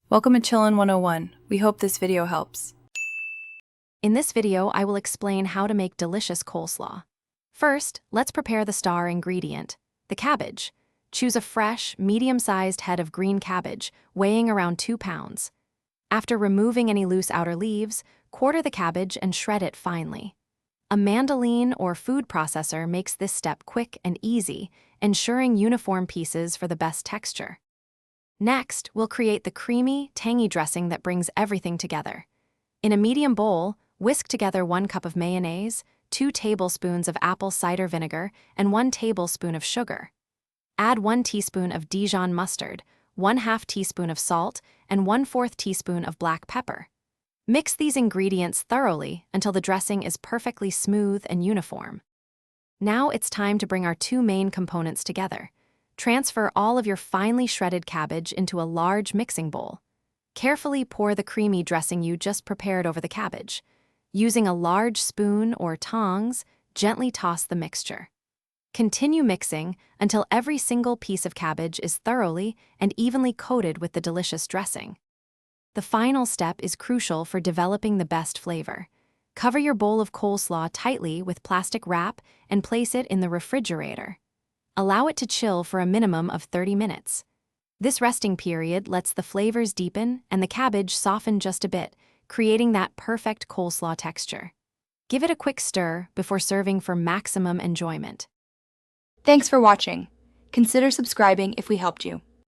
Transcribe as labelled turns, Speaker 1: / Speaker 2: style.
Speaker 1: Welcome to Chillin' 101. We hope this video helps.
Speaker 2: In this video, I will explain how to make delicious coleslaw. First, let's prepare the star ingredient, the cabbage. Choose a fresh, medium-sized head of green cabbage, weighing around 2 pounds. After removing any loose outer leaves, quarter the cabbage and shred it finely. A mandolin or food processor makes this step quick and easy, ensuring uniform pieces for the best texture. Next, we'll create the creamy, tangy dressing that brings everything together. In a medium bowl, whisk together 1 cup of mayonnaise, 2 tablespoons of apple cider vinegar, and 1 tablespoon of sugar. Add 1 teaspoon of Dijon mustard, 1/2 teaspoon of salt, and 1/4 teaspoon of black pepper. Mix these ingredients thoroughly until the dressing is perfectly smooth and uniform. Now it's time to bring our 2 main components together. Transfer all of your finely shredded cabbage into a large mixing bowl. Carefully pour the creamy dressing you just prepared over the cabbage. Using a large spoon or tongs, gently toss the mixture. Continue mixing until every single piece of cabbage is thoroughly and evenly coated with the delicious dressing. The final step is crucial for developing the best flavor. Cover your bowl of coleslaw tightly with plastic wrap and place it in the refrigerator. Allow it to chill for a minimum of 30 minutes. This resting period lets the flavors deepen and the cabbage soften just a bit, creating that perfect coleslaw texture. Give it a quick stir before serving for maximum enjoyment.
Speaker 3: Thanks for watching. Consider subscribing if we helped you.